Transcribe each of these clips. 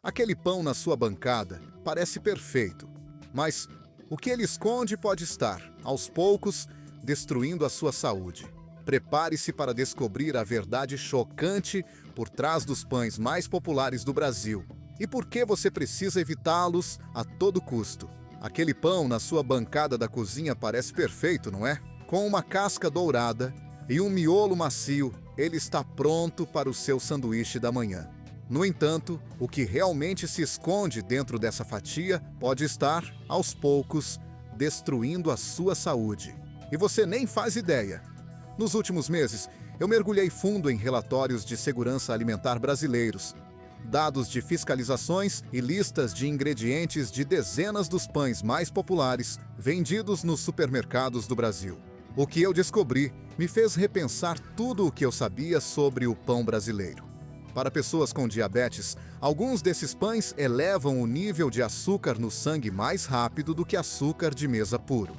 Aquele pão na sua bancada parece perfeito, mas o que ele esconde pode estar, aos poucos, destruindo a sua saúde. Prepare-se para descobrir a verdade chocante por trás dos pães mais populares do Brasil e por que você precisa evitá-los a todo custo. Aquele pão na sua bancada da cozinha parece perfeito, não é? Com uma casca dourada e um miolo macio, ele está pronto para o seu sanduíche da manhã. No entanto, o que realmente se esconde dentro dessa fatia pode estar, aos poucos, destruindo a sua saúde. E você nem faz ideia. Nos últimos meses, eu mergulhei fundo em relatórios de segurança alimentar brasileiros, dados de fiscalizações e listas de ingredientes de dezenas dos pães mais populares vendidos nos supermercados do Brasil. O que eu descobri me fez repensar tudo o que eu sabia sobre o pão brasileiro. Para pessoas com diabetes, alguns desses pães elevam o nível de açúcar no sangue mais rápido do que açúcar de mesa puro.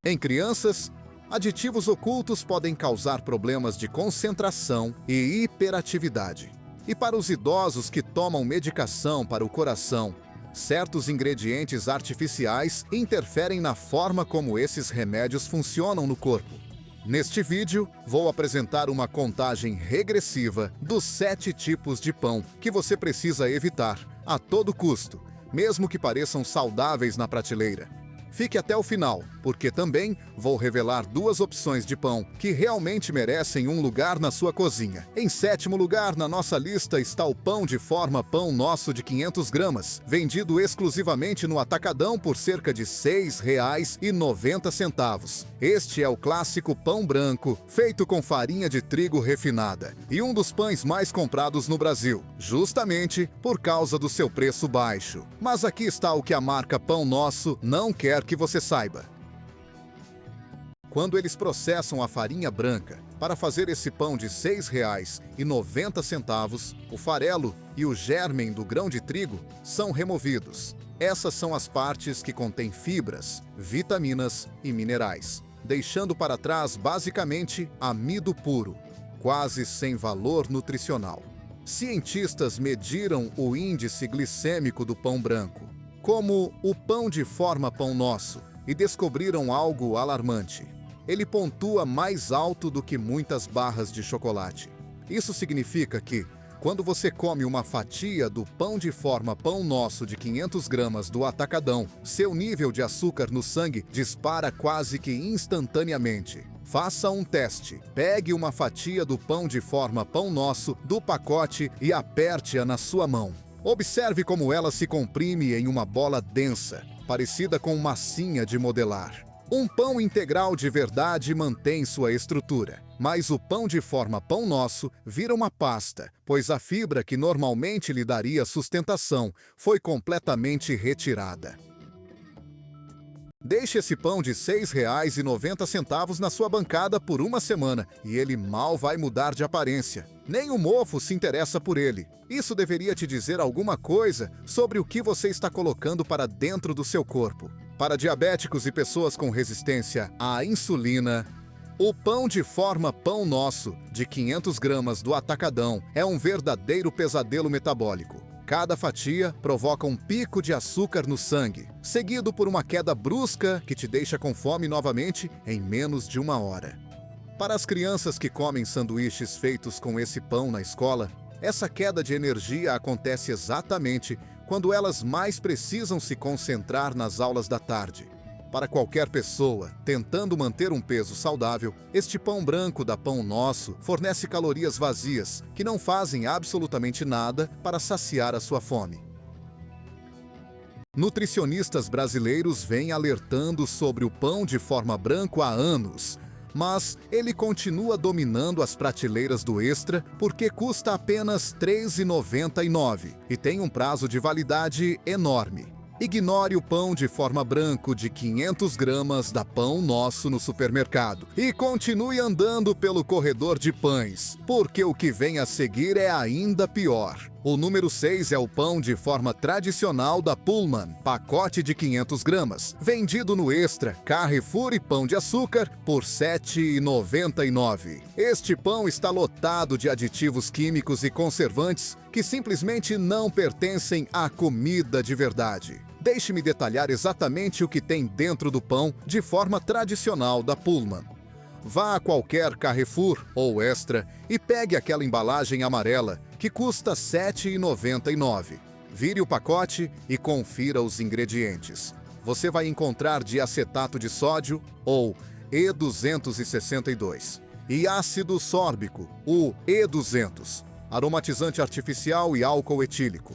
Em crianças, aditivos ocultos podem causar problemas de concentração e hiperatividade. E para os idosos que tomam medicação para o coração, certos ingredientes artificiais interferem na forma como esses remédios funcionam no corpo. Neste vídeo, vou apresentar uma contagem regressiva dos 7 tipos de pão que você precisa evitar a todo custo, mesmo que pareçam saudáveis na prateleira. Fique até o final, porque também vou revelar 2 opções de pão que realmente merecem um lugar na sua cozinha. Em 7º lugar na nossa lista está o pão de forma Pão Nosso de 500 gramas, vendido exclusivamente no Atacadão por cerca de R$ 6,90. Este é o clássico pão branco, feito com farinha de trigo refinada, e um dos pães mais comprados no Brasil, justamente por causa do seu preço baixo. Mas aqui está o que a marca Pão Nosso não quer que você saiba. Quando eles processam a farinha branca para fazer esse pão de R$ 6,90, o farelo e o gérmen do grão de trigo são removidos. Essas são as partes que contêm fibras, vitaminas e minerais, deixando para trás basicamente amido puro, quase sem valor nutricional. Cientistas mediram o índice glicêmico do pão branco, como o pão de forma Pão Nosso, e descobriram algo alarmante. Ele pontua mais alto do que muitas barras de chocolate. Isso significa que, quando você come uma fatia do pão de forma Pão Nosso de 500 gramas do Atacadão, seu nível de açúcar no sangue dispara quase que instantaneamente. Faça um teste. Pegue uma fatia do pão de forma Pão Nosso do pacote e aperte-a na sua mão. Observe como ela se comprime em uma bola densa, parecida com massinha de modelar. Um pão integral de verdade mantém sua estrutura, mas o pão de forma Pão Nosso vira uma pasta, pois a fibra que normalmente lhe daria sustentação foi completamente retirada. Deixe esse pão de R$ 6,90 na sua bancada por uma semana e ele mal vai mudar de aparência. Nem o mofo se interessa por ele. Isso deveria te dizer alguma coisa sobre o que você está colocando para dentro do seu corpo. Para diabéticos e pessoas com resistência à insulina, o pão de forma Pão Nosso, de 500 gramas do Atacadão, é um verdadeiro pesadelo metabólico. Cada fatia provoca um pico de açúcar no sangue, seguido por uma queda brusca que te deixa com fome novamente em menos de 1 hora. Para as crianças que comem sanduíches feitos com esse pão na escola, essa queda de energia acontece exatamente quando elas mais precisam se concentrar nas aulas da tarde. Para qualquer pessoa tentando manter um peso saudável, este pão branco da Pão Nosso fornece calorias vazias que não fazem absolutamente nada para saciar a sua fome. Nutricionistas brasileiros vêm alertando sobre o pão de forma branco há anos, mas ele continua dominando as prateleiras do Extra porque custa apenas R$ 3,99 e tem um prazo de validade enorme. Ignore o pão de forma branco de 500 gramas da Pão Nosso no supermercado e continue andando pelo corredor de pães, porque o que vem a seguir é ainda pior. O número 6 é o pão de forma tradicional da Pullman, pacote de 500 gramas, vendido no Extra, Carrefour e Pão de Açúcar por R$ 7,99. Este pão está lotado de aditivos químicos e conservantes que simplesmente não pertencem à comida de verdade. Deixe-me detalhar exatamente o que tem dentro do pão de forma tradicional da Pullman. Vá a qualquer Carrefour ou Extra e pegue aquela embalagem amarela que custa R$ 7,99. Vire o pacote e confira os ingredientes. Você vai encontrar diacetato de sódio, ou E262, e ácido sórbico, o E200, aromatizante artificial e álcool etílico.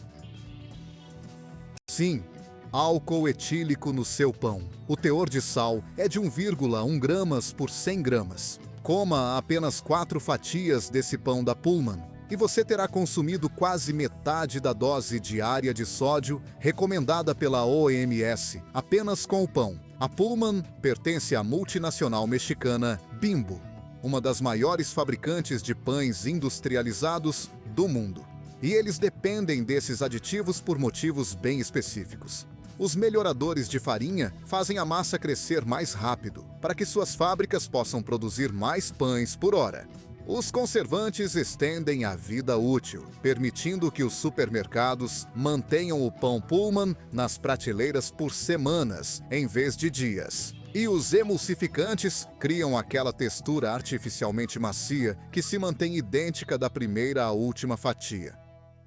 Sim, álcool etílico no seu pão. O teor de sal é de 1,1 gramas por 100 gramas. Coma apenas 4 fatias desse pão da Pullman e você terá consumido quase metade da dose diária de sódio recomendada pela OMS apenas com o pão. A Pullman pertence à multinacional mexicana Bimbo, uma das maiores fabricantes de pães industrializados do mundo. E eles dependem desses aditivos por motivos bem específicos. Os melhoradores de farinha fazem a massa crescer mais rápido, para que suas fábricas possam produzir mais pães por hora. Os conservantes estendem a vida útil, permitindo que os supermercados mantenham o pão Pullman nas prateleiras por semanas, em vez de dias. E os emulsificantes criam aquela textura artificialmente macia que se mantém idêntica da primeira à última fatia.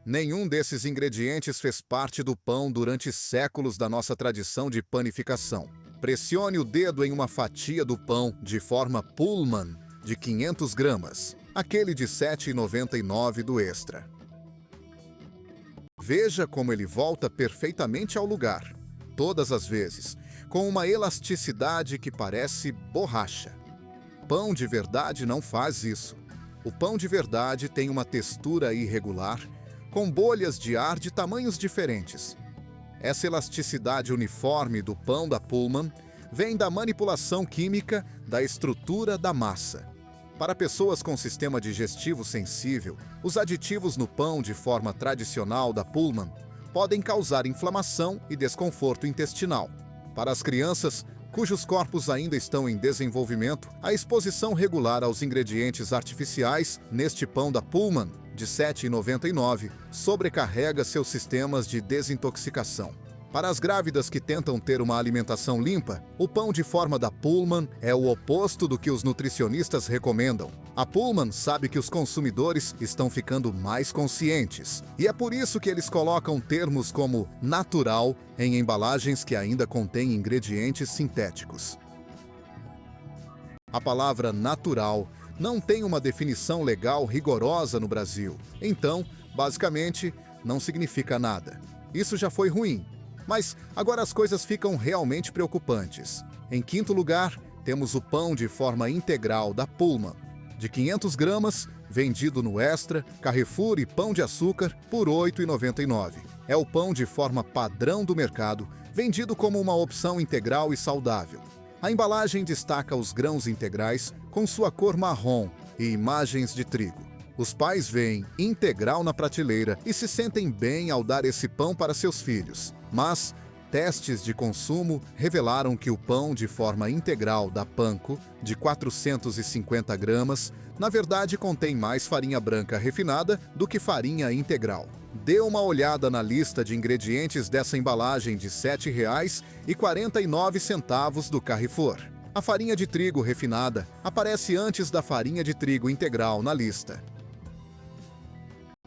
Nenhum desses ingredientes fez parte do pão durante séculos da nossa tradição de panificação. Pressione o dedo em uma fatia do pão de forma Pullman de 500 gramas, aquele de R$ 7,99 do Extra. Veja como ele volta perfeitamente ao lugar, todas as vezes, com uma elasticidade que parece borracha. Pão de verdade não faz isso. O pão de verdade tem uma textura irregular, com bolhas de ar de tamanhos diferentes. Essa elasticidade uniforme do pão da Pullman vem da manipulação química da estrutura da massa. Para pessoas com sistema digestivo sensível, os aditivos no pão de forma tradicional da Pullman podem causar inflamação e desconforto intestinal. Para as crianças, cujos corpos ainda estão em desenvolvimento, a exposição regular aos ingredientes artificiais neste pão da Pullman, de R$ 7,99, sobrecarrega seus sistemas de desintoxicação. Para as grávidas que tentam ter uma alimentação limpa, o pão de forma da Pullman é o oposto do que os nutricionistas recomendam. A Pullman sabe que os consumidores estão ficando mais conscientes, e é por isso que eles colocam termos como natural em embalagens que ainda contêm ingredientes sintéticos. A palavra natural não tem uma definição legal rigorosa no Brasil, então, basicamente, não significa nada. Isso já foi ruim. Mas agora as coisas ficam realmente preocupantes. Em quinto lugar, temos o pão de forma integral da Pullman, de 500 gramas, vendido no Extra, Carrefour e Pão de Açúcar por R$ 8,99. É o pão de forma padrão do mercado, vendido como uma opção integral e saudável. A embalagem destaca os grãos integrais com sua cor marrom e imagens de trigo. Os pais veem integral na prateleira e se sentem bem ao dar esse pão para seus filhos. Mas testes de consumo revelaram que o pão de forma integral da Panko, de 450 gramas, na verdade contém mais farinha branca refinada do que farinha integral. Dê uma olhada na lista de ingredientes dessa embalagem de R$ 7,49 do Carrefour. A farinha de trigo refinada aparece antes da farinha de trigo integral na lista.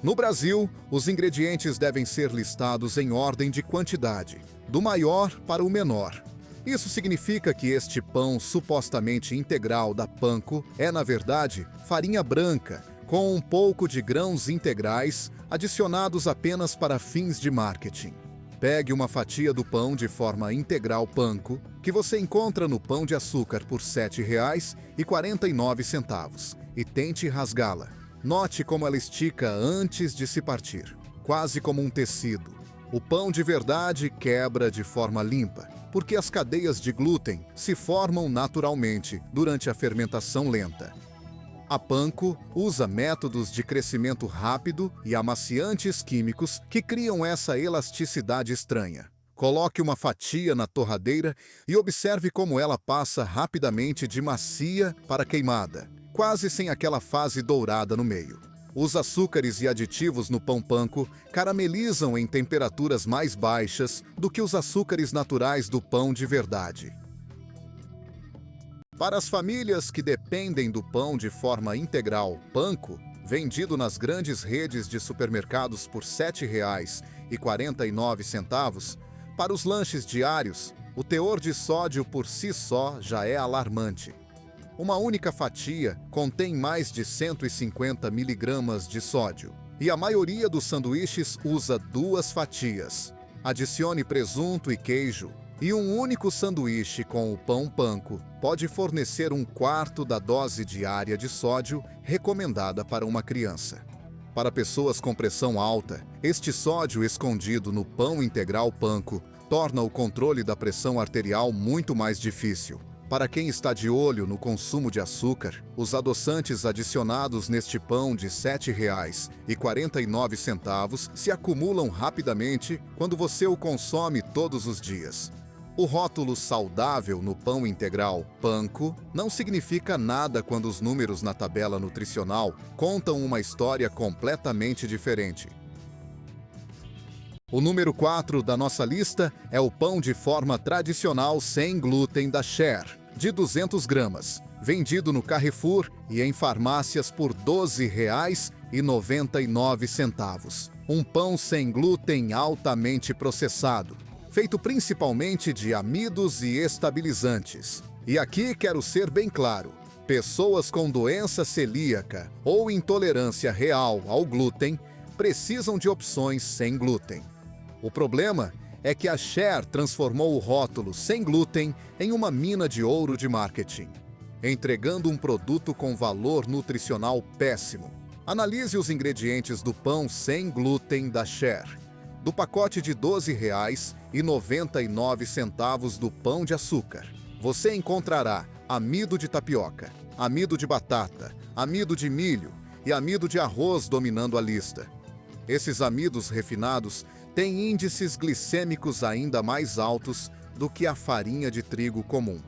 No Brasil, os ingredientes devem ser listados em ordem de quantidade, do maior para o menor. Isso significa que este pão supostamente integral da Panko é, na verdade, farinha branca, com um pouco de grãos integrais adicionados apenas para fins de marketing. Pegue uma fatia do pão de forma integral Panko, que você encontra no Pão de Açúcar por R$ 7,49, e tente rasgá-la. Note como ela estica antes de se partir, quase como um tecido. O pão de verdade quebra de forma limpa, porque as cadeias de glúten se formam naturalmente durante a fermentação lenta. A Panko usa métodos de crescimento rápido e amaciantes químicos que criam essa elasticidade estranha. Coloque uma fatia na torradeira e observe como ela passa rapidamente de macia para queimada, quase sem aquela fase dourada no meio. Os açúcares e aditivos no pão panko caramelizam em temperaturas mais baixas do que os açúcares naturais do pão de verdade. Para as famílias que dependem do pão de forma integral panko, vendido nas grandes redes de supermercados por R$ 7,49, para os lanches diários, o teor de sódio por si só já é alarmante. Uma única fatia contém mais de 150 miligramas de sódio, e a maioria dos sanduíches usa 2 fatias. Adicione presunto e queijo, e um único sanduíche com o pão panko pode fornecer 1/4 da dose diária de sódio recomendada para uma criança. Para pessoas com pressão alta, este sódio escondido no pão integral panko torna o controle da pressão arterial muito mais difícil. Para quem está de olho no consumo de açúcar, os adoçantes adicionados neste pão de R$ 7,49 se acumulam rapidamente quando você o consome todos os dias. O rótulo saudável no pão integral panko não significa nada quando os números na tabela nutricional contam uma história completamente diferente. O número 4 da nossa lista é o pão de forma tradicional sem glúten da Cher, de 200 gramas, vendido no Carrefour e em farmácias por R$ 12,99. Um pão sem glúten altamente processado, feito principalmente de amidos e estabilizantes. E aqui quero ser bem claro: pessoas com doença celíaca ou intolerância real ao glúten precisam de opções sem glúten. O problema é que a Cher transformou o rótulo sem glúten em uma mina de ouro de marketing, entregando um produto com valor nutricional péssimo. Analise os ingredientes do pão sem glúten da Cher. Do pacote de R$ 12,99 do pão de açúcar, você encontrará amido de tapioca, amido de batata, amido de milho e amido de arroz dominando a lista. Esses amidos refinados têm índices glicêmicos ainda mais altos do que a farinha de trigo comum.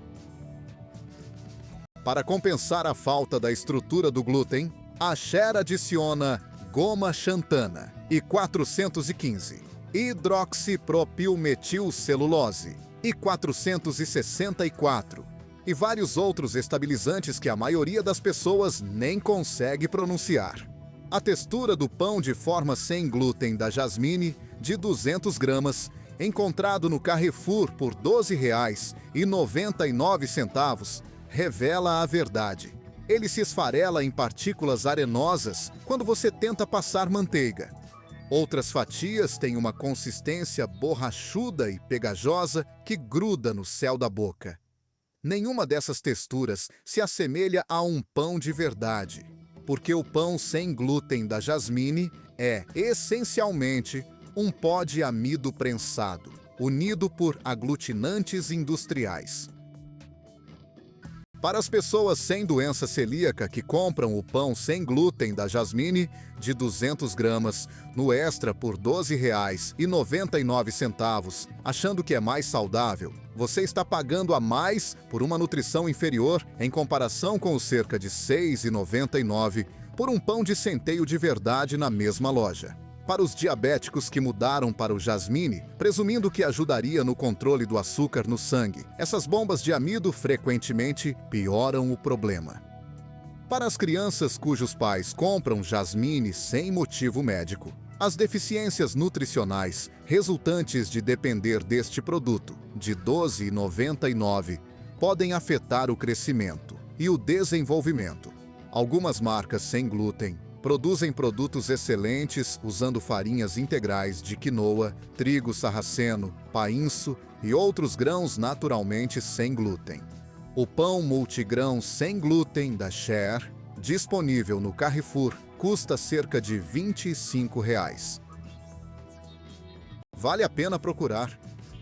Para compensar a falta da estrutura do glúten, a Cher adiciona goma xantana e 415, hidroxipropilmetilcelulose e 464, e vários outros estabilizantes que a maioria das pessoas nem consegue pronunciar. A textura do pão de forma sem glúten da Jasmine, de 200 gramas, encontrado no Carrefour por R$ 12,99, revela a verdade. Ele se esfarela em partículas arenosas quando você tenta passar manteiga. Outras fatias têm uma consistência borrachuda e pegajosa que gruda no céu da boca. Nenhuma dessas texturas se assemelha a um pão de verdade, porque o pão sem glúten da Jasmine é, essencialmente, um pó de amido prensado, unido por aglutinantes industriais. Para as pessoas sem doença celíaca que compram o pão sem glúten da Jasmine, de 200 gramas, no Extra por R$ 12,99, achando que é mais saudável, você está pagando a mais por uma nutrição inferior em comparação com os cerca de R$ 6,99 por um pão de centeio de verdade na mesma loja. Para os diabéticos que mudaram para o Jasmine, presumindo que ajudaria no controle do açúcar no sangue, essas bombas de amido frequentemente pioram o problema. Para as crianças cujos pais compram Jasmine sem motivo médico, as deficiências nutricionais resultantes de depender deste produto, de R$ 12,99, podem afetar o crescimento e o desenvolvimento. Algumas marcas sem glúten produzem produtos excelentes usando farinhas integrais de quinoa, trigo sarraceno, painço e outros grãos naturalmente sem glúten. O pão multigrão sem glúten da Cher, disponível no Carrefour, custa cerca de R$ 25. Vale a pena procurar,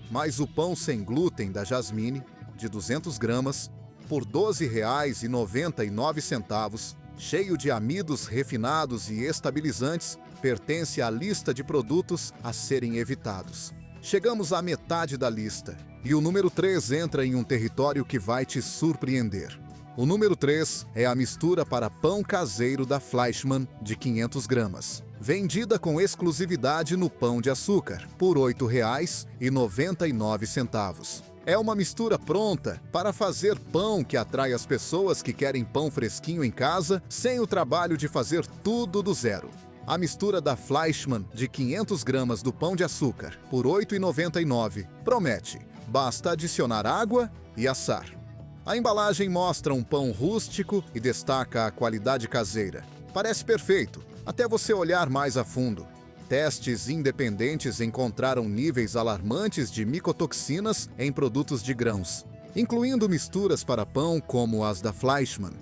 mas o pão sem glúten da Jasmine, de 200 gramas, por R$ 12,99, cheio de amidos refinados e estabilizantes, pertence à lista de produtos a serem evitados. Chegamos à metade da lista, e o número 3 entra em um território que vai te surpreender. O número 3 é a mistura para pão caseiro da Fleischmann de 500 gramas, vendida com exclusividade no Pão de Açúcar, por R$ 8,99. É uma mistura pronta para fazer pão que atrai as pessoas que querem pão fresquinho em casa, sem o trabalho de fazer tudo do zero. A mistura da Fleischmann de 500 gramas do Pão de Açúcar, por R$ 8,99, promete. Basta adicionar água e assar. A embalagem mostra um pão rústico e destaca a qualidade caseira. Parece perfeito, até você olhar mais a fundo. Testes independentes encontraram níveis alarmantes de micotoxinas em produtos de grãos, incluindo misturas para pão como as da Fleischmann.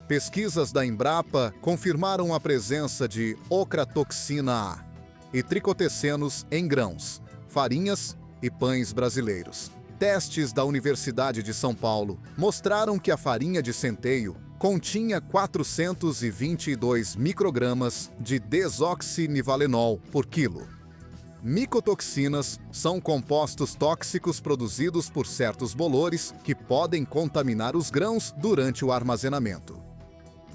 Pesquisas da Embrapa confirmaram a presença de ocratoxina A e tricotecenos em grãos, farinhas e pães brasileiros. Testes da Universidade de São Paulo mostraram que a farinha de centeio continha 422 microgramas de desoxinivalenol por quilo. Micotoxinas são compostos tóxicos produzidos por certos bolores que podem contaminar os grãos durante o armazenamento.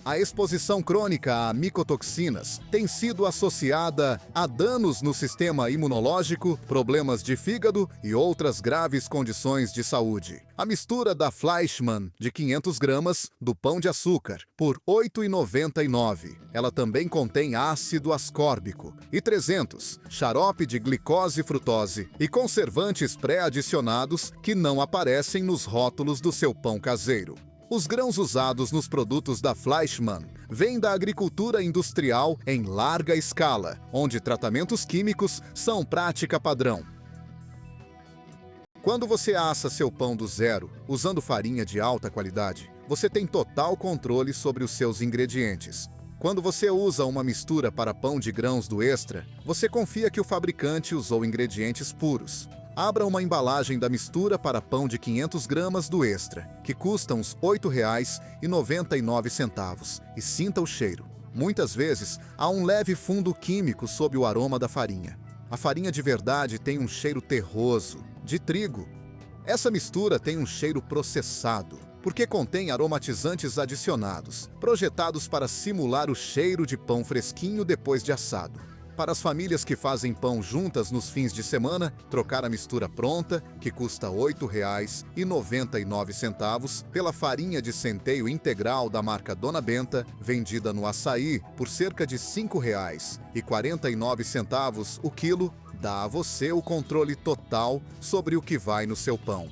A exposição crônica a micotoxinas tem sido associada a danos no sistema imunológico, problemas de fígado e outras graves condições de saúde. A mistura da Fleischmann de 500 gramas do Pão de Açúcar por R$ 8,99. Ela também contém ácido ascórbico e 300, xarope de glicose e frutose e conservantes pré-adicionados que não aparecem nos rótulos do seu pão caseiro. Os grãos usados nos produtos da Fleischmann vêm da agricultura industrial em larga escala, onde tratamentos químicos são prática padrão. Quando você assa seu pão do zero, usando farinha de alta qualidade, você tem total controle sobre os seus ingredientes. Quando você usa uma mistura para pão de grãos do Extra, você confia que o fabricante usou ingredientes puros. Abra uma embalagem da mistura para pão de 500 gramas do Extra, que custa uns R$ 8,99, e sinta o cheiro. Muitas vezes, há um leve fundo químico sob o aroma da farinha. A farinha de verdade tem um cheiro terroso, de trigo. Essa mistura tem um cheiro processado, porque contém aromatizantes adicionados, projetados para simular o cheiro de pão fresquinho depois de assado. Para as famílias que fazem pão juntas nos fins de semana, trocar a mistura pronta, que custa R$ 8,99, pela farinha de centeio integral da marca Dona Benta, vendida no Açaí por cerca de R$ 5,49 o quilo, dá a você o controle total sobre o que vai no seu pão.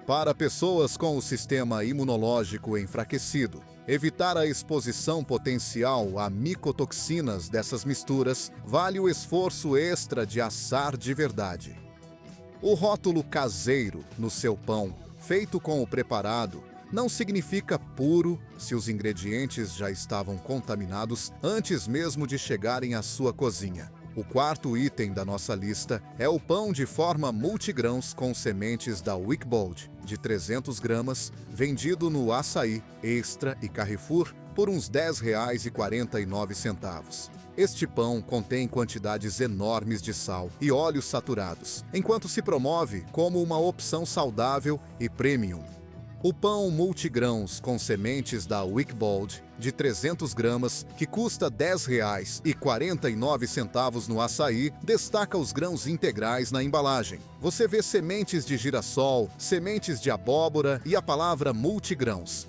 Para pessoas com o sistema imunológico enfraquecido, evitar a exposição potencial a micotoxinas dessas misturas vale o esforço extra de assar de verdade. O rótulo caseiro no seu pão, feito com o preparado, não significa puro se os ingredientes já estavam contaminados antes mesmo de chegarem à sua cozinha. O quarto item da nossa lista é o pão de forma multigrãos com sementes da Wickbold, de 300 gramas, vendido no Açaí, Extra e Carrefour por uns R$ 10,49. Este pão contém quantidades enormes de sal e óleos saturados, enquanto se promove como uma opção saudável e premium. O pão multigrãos com sementes da Wickbold, de 300 gramas, que custa R$ 10,49 no Açaí, destaca os grãos integrais na embalagem. Você vê sementes de girassol, sementes de abóbora e a palavra multigrãos.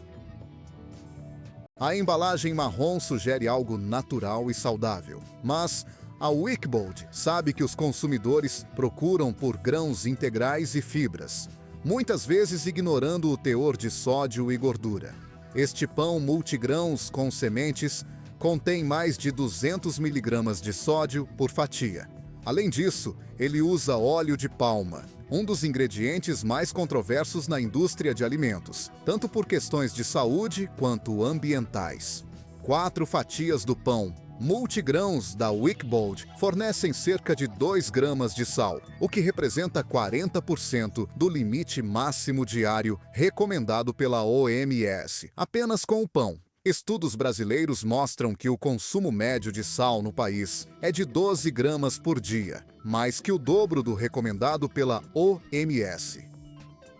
A embalagem marrom sugere algo natural e saudável, mas a Wickbold sabe que os consumidores procuram por grãos integrais e fibras, muitas vezes ignorando o teor de sódio e gordura. Este pão multigrãos com sementes contém mais de 200 mg de sódio por fatia. Além disso, ele usa óleo de palma, um dos ingredientes mais controversos na indústria de alimentos, tanto por questões de saúde quanto ambientais. 4 fatias do pão multigrãos da Wickbold fornecem cerca de 2 gramas de sal, o que representa 40% do limite máximo diário recomendado pela OMS, apenas com o pão. Estudos brasileiros mostram que o consumo médio de sal no país é de 12 gramas por dia, mais que o dobro do recomendado pela OMS.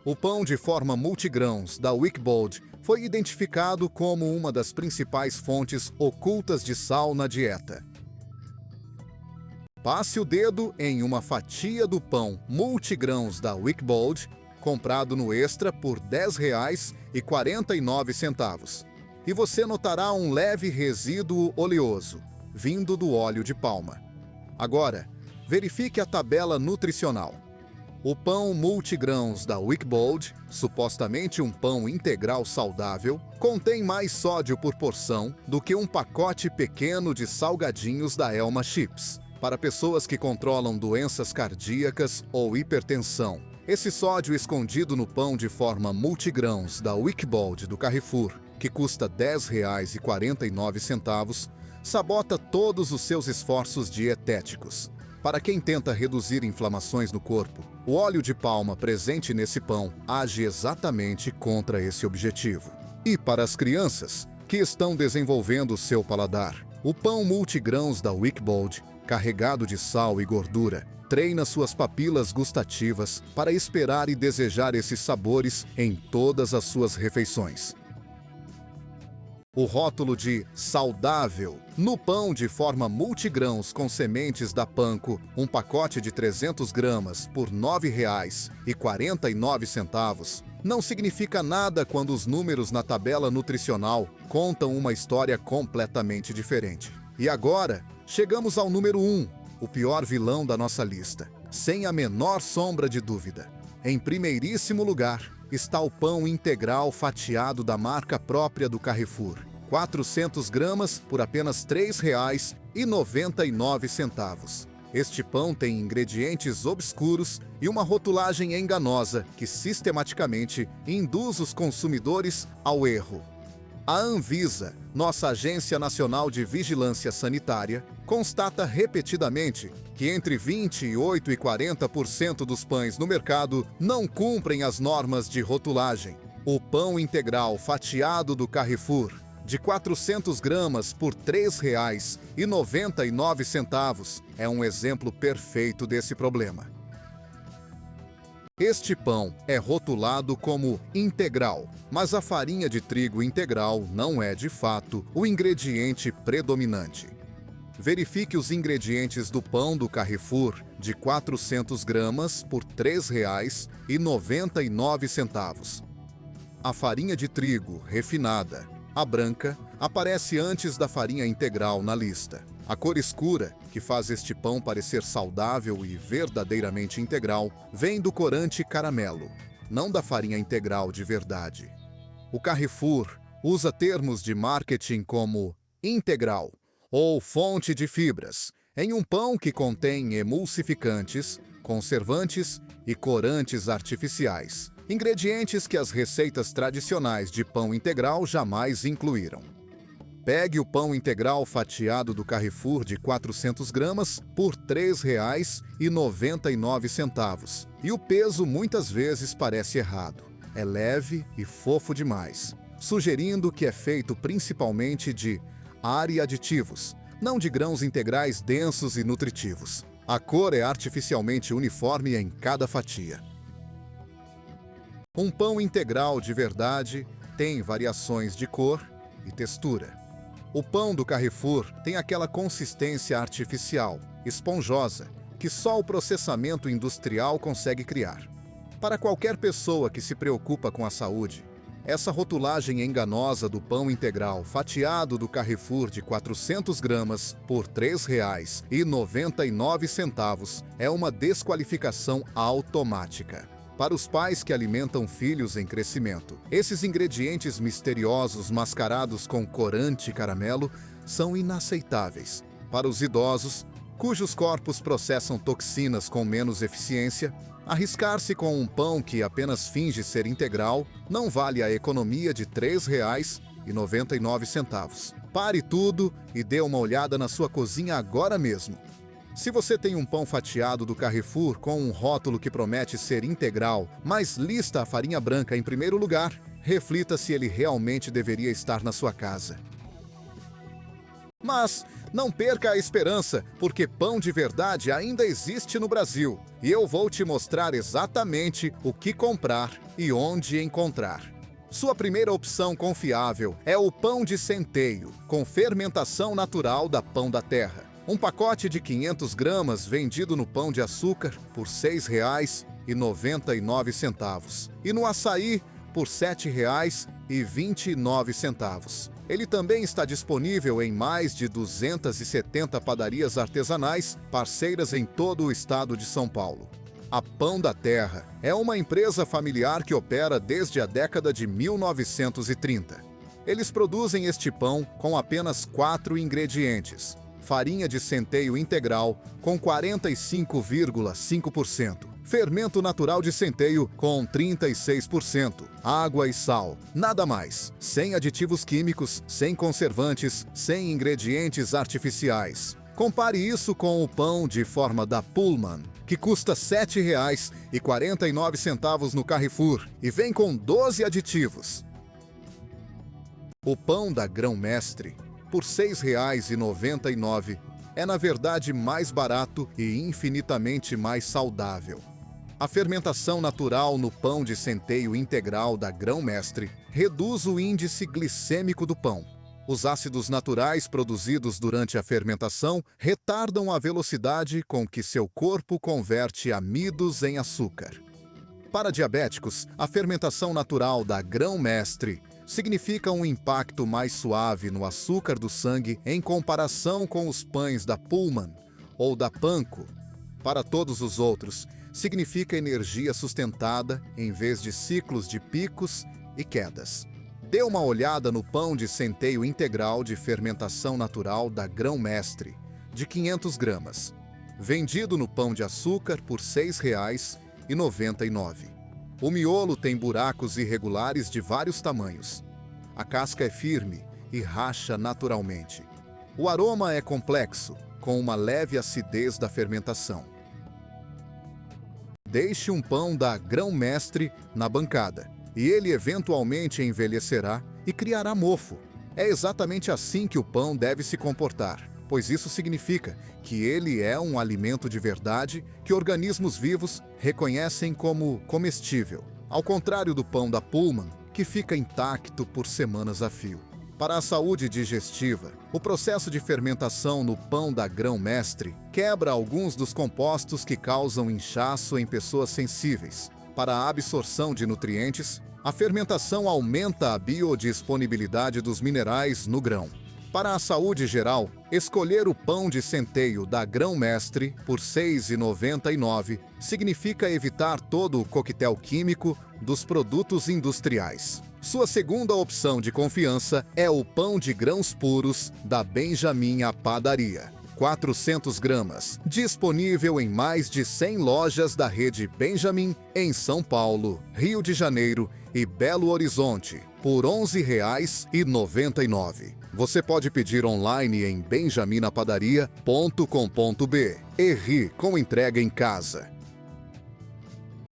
O pão de forma multigrãos da Wickbold foi identificado como uma das principais fontes ocultas de sal na dieta. Passe o dedo em uma fatia do pão multigrãos da Wickbold, comprado no Extra por R$ 10,49, e você notará um leve resíduo oleoso, vindo do óleo de palma. Agora, verifique a tabela nutricional. O pão multigrãos da Wickbold, supostamente um pão integral saudável, contém mais sódio por porção do que um pacote pequeno de salgadinhos da Elma Chips. Para pessoas que controlam doenças cardíacas ou hipertensão, esse sódio escondido no pão de forma multigrãos da Wickbold do Carrefour, que custa R$ 10,49, sabota todos os seus esforços dietéticos. Para quem tenta reduzir inflamações no corpo, o óleo de palma presente nesse pão age exatamente contra esse objetivo. E para as crianças que estão desenvolvendo seu paladar, o pão multigrãos da Wickbold, carregado de sal e gordura, treina suas papilas gustativas para esperar e desejar esses sabores em todas as suas refeições. O rótulo de saudável no pão de forma multigrãos com sementes da Panko, um pacote de 300 gramas por R$ 9,49, não significa nada quando os números na tabela nutricional contam uma história completamente diferente. E agora, chegamos ao número 1, o pior vilão da nossa lista, sem a menor sombra de dúvida. Em primeiríssimo lugar, está o pão integral fatiado da marca própria do Carrefour. 400 gramas por apenas R$ 3,99. Este pão tem ingredientes obscuros e uma rotulagem enganosa que sistematicamente induz os consumidores ao erro. A Anvisa, nossa Agência Nacional de Vigilância Sanitária, constata repetidamente que entre 28% e 40% dos pães no mercado não cumprem as normas de rotulagem. O pão integral fatiado do Carrefour, de 400 gramas por R$ 3,99, é um exemplo perfeito desse problema. Este pão é rotulado como integral, mas a farinha de trigo integral não é, de fato, o ingrediente predominante. Verifique os ingredientes do pão do Carrefour de 400 gramas por R$ 3,99. A farinha de trigo refinada, a branca, aparece antes da farinha integral na lista. A cor escura, que faz este pão parecer saudável e verdadeiramente integral, vem do corante caramelo, não da farinha integral de verdade. O Carrefour usa termos de marketing como integral ou fonte de fibras em um pão que contém emulsificantes, conservantes e corantes artificiais, ingredientes que as receitas tradicionais de pão integral jamais incluíram. Pegue o pão integral fatiado do Carrefour de 400 gramas por R$ 3,99 e o peso muitas vezes parece errado. É leve e fofo demais, sugerindo que é feito principalmente de ar e aditivos, não de grãos integrais densos e nutritivos. A cor é artificialmente uniforme em cada fatia. Um pão integral de verdade tem variações de cor e textura. O pão do Carrefour tem aquela consistência artificial, esponjosa, que só o processamento industrial consegue criar. Para qualquer pessoa que se preocupa com a saúde, essa rotulagem enganosa do pão integral fatiado do Carrefour de 400 gramas por R$ 3,99 é uma desqualificação automática. Para os pais que alimentam filhos em crescimento, esses ingredientes misteriosos mascarados com corante e caramelo são inaceitáveis. Para os idosos, cujos corpos processam toxinas com menos eficiência, arriscar-se com um pão que apenas finge ser integral não vale a economia de R$ 3,99. Pare tudo e dê uma olhada na sua cozinha agora mesmo. Se você tem um pão fatiado do Carrefour com um rótulo que promete ser integral, mas lista a farinha branca em primeiro lugar, reflita se ele realmente deveria estar na sua casa. Mas não perca a esperança, porque pão de verdade ainda existe no Brasil. E eu vou te mostrar exatamente o que comprar e onde encontrar. Sua primeira opção confiável é o pão de centeio, com fermentação natural da Pão da Terra. Um pacote de 500 gramas vendido no Pão de Açúcar por R$ 6,99 e no açaí por R$ 7,29. Ele também está disponível em mais de 270 padarias artesanais, parceiras em todo o estado de São Paulo. A Pão da Terra é uma empresa familiar que opera desde a década de 1930. Eles produzem este pão com apenas 4 ingredientes: farinha de centeio integral com 45,5%, fermento natural de centeio com 36%, água e sal, nada mais, sem aditivos químicos, sem conservantes, sem ingredientes artificiais. Compare isso com o pão de forma da Pullman, que custa R$ 7,49 no Carrefour e vem com 12 aditivos. O pão da Grão-Mestre, por R$ 6,99, é na verdade mais barato e infinitamente mais saudável. A fermentação natural no pão de centeio integral da Grão-Mestre reduz o índice glicêmico do pão. Os ácidos naturais produzidos durante a fermentação retardam a velocidade com que seu corpo converte amidos em açúcar. Para diabéticos, a fermentação natural da Grão-Mestre significa um impacto mais suave no açúcar do sangue em comparação com os pães da Pullman ou da Panko. Para todos os outros, significa energia sustentada em vez de ciclos de picos e quedas. Dê uma olhada no pão de centeio integral de fermentação natural da Grão-Mestre, de 500 gramas, vendido no Pão de Açúcar por R$ 6,99. O miolo tem buracos irregulares de vários tamanhos. A casca é firme e racha naturalmente. O aroma é complexo, com uma leve acidez da fermentação. Deixe um pão da Grão-Mestre na bancada, e ele eventualmente envelhecerá e criará mofo. É exatamente assim que o pão deve se comportar, pois isso significa que ele é um alimento de verdade que organismos vivos reconhecem como comestível, ao contrário do pão da Pullman, que fica intacto por semanas a fio. Para a saúde digestiva, o processo de fermentação no pão da Grão-Mestre quebra alguns dos compostos que causam inchaço em pessoas sensíveis. Para a absorção de nutrientes, a fermentação aumenta a biodisponibilidade dos minerais no grão. Para a saúde geral, escolher o pão de centeio da Grão-Mestre por R$ 6,99 significa evitar todo o coquetel químico dos produtos industriais. Sua segunda opção de confiança é o pão de grãos puros da Benjamin à Padaria. 400 gramas, disponível em mais de 100 lojas da rede Benjamin em São Paulo, Rio de Janeiro e Belo Horizonte, por R$ 11,99. Você pode pedir online em benjaminapadaria.com.br e ri com entrega em casa.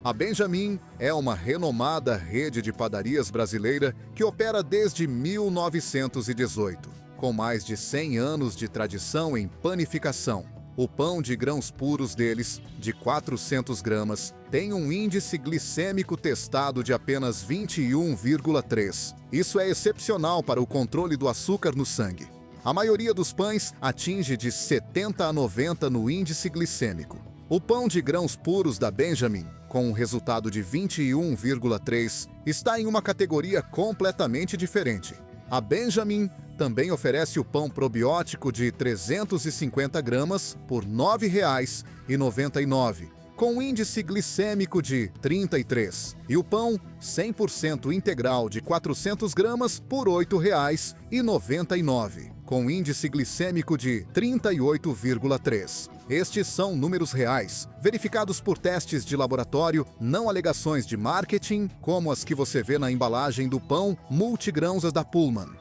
A Benjamin é uma renomada rede de padarias brasileira que opera desde 1918, com mais de 100 anos de tradição em panificação. O pão de grãos puros deles, de 400 gramas, tem um índice glicêmico testado de apenas 21,3. Isso é excepcional para o controle do açúcar no sangue. A maioria dos pães atinge de 70 a 90 no índice glicêmico. O pão de grãos puros da Benjamin, com um resultado de 21,3, está em uma categoria completamente diferente. A Benjamin também oferece o pão probiótico de 350 gramas por R$ 9,99, com índice glicêmico de 33, e o pão 100% integral de 400 gramas por R$ 8,99, com índice glicêmico de 38,3. Estes são números reais, verificados por testes de laboratório, não alegações de marketing, como as que você vê na embalagem do pão multigrãos da Pullman.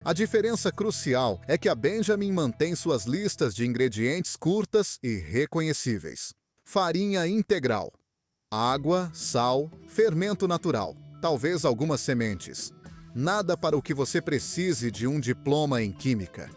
A diferença crucial é que a Benjamin mantém suas listas de ingredientes curtas e reconhecíveis. Farinha integral, água, sal, fermento natural, talvez algumas sementes. Nada para o que você precise de um diploma em Química.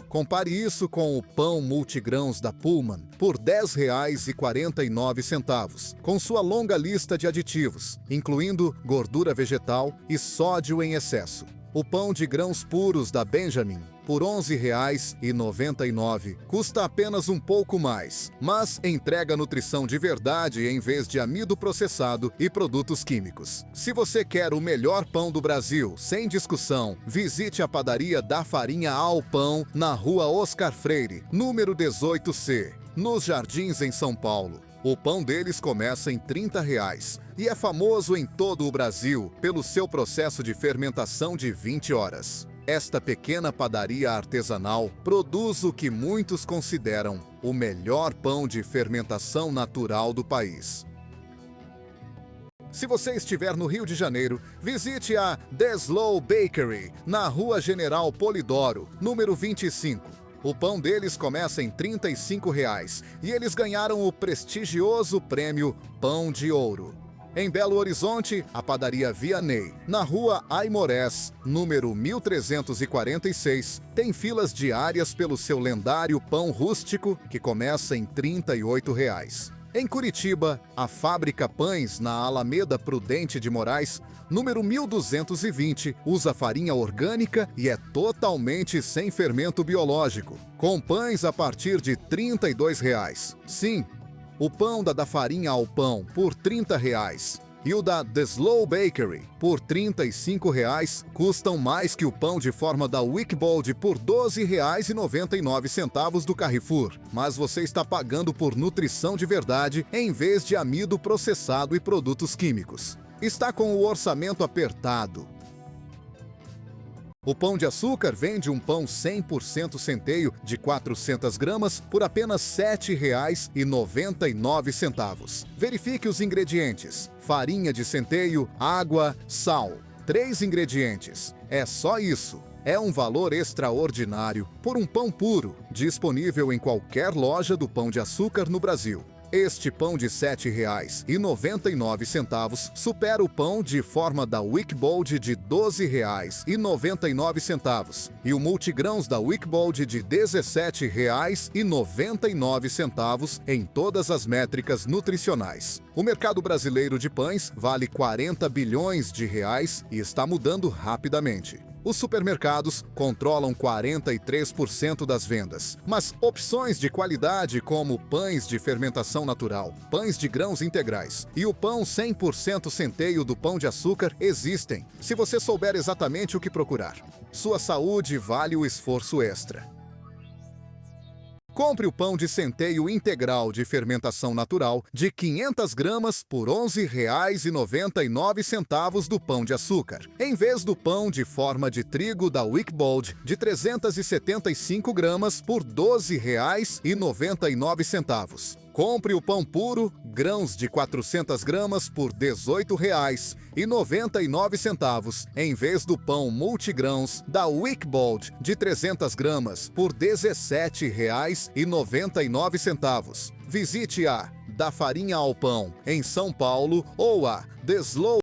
Compare isso com o pão multigrãos da Pullman por R$ 10,49, com sua longa lista de aditivos, incluindo gordura vegetal e sódio em excesso. O pão de grãos puros da Benjamin, por R$ 11,99, custa apenas um pouco mais, mas entrega nutrição de verdade em vez de amido processado e produtos químicos. Se você quer o melhor pão do Brasil, sem discussão, visite a padaria da Farinha ao Pão, na Rua Oscar Freire, número 18C, nos Jardins, em São Paulo. O pão deles começa em R$ 30 e é famoso em todo o Brasil pelo seu processo de fermentação de 20 horas. Esta pequena padaria artesanal produz o que muitos consideram o melhor pão de fermentação natural do país. Se você estiver no Rio de Janeiro, visite a The Slow Bakery, na Rua General Polidoro, número 25. O pão deles começa em R$ 35 e eles ganharam o prestigioso prêmio Pão de Ouro. Em Belo Horizonte, a padaria Vianney, na Rua Aimorés, número 1346, tem filas diárias pelo seu lendário pão rústico, que começa em R$ 38. Em Curitiba, a Fábrica Pães, na Alameda Prudente de Moraes, número 1220, usa farinha orgânica e é totalmente sem fermento biológico, com pães a partir de R$ 32. Sim, o pão da Farinha ao Pão por R$ 30 e o da The Slow Bakery por R$ 35 custam mais que o pão de forma da Wickbold por R$ 12,99 do Carrefour. Mas você está pagando por nutrição de verdade em vez de amido processado e produtos químicos. Está com o orçamento apertado. O Pão de Açúcar vende um pão 100% centeio de 400 gramas por apenas R$ 7,99. Verifique os ingredientes: farinha de centeio, água, sal. 3 ingredientes. É só isso. É um valor extraordinário por um pão puro, disponível em qualquer loja do Pão de Açúcar no Brasil. Este pão de R$ 7,99 supera o pão de forma da Wickbold de R$ 12,99 e o multigrãos da Wickbold de R$ 17,99 em todas as métricas nutricionais. O mercado brasileiro de pães vale 40 bilhões de reais e está mudando rapidamente. Os supermercados controlam 43% das vendas, mas opções de qualidade como pães de fermentação natural, pães de grãos integrais e o pão 100% centeio do Pão de Açúcar existem, se você souber exatamente o que procurar. Sua saúde vale o esforço extra. Compre o pão de centeio integral de fermentação natural de 500 gramas por R$ 11,99 do Pão de Açúcar, em vez do pão de forma de trigo da Wickbold de 375 gramas por R$ 12,99. Compre o pão puro, grãos de 400 gramas por R$ 18,99, em vez do pão multigrãos da Wickbold de 300 gramas por R$ 17,99. Visite a Da Farinha ao Pão, em São Paulo, ou a The Slow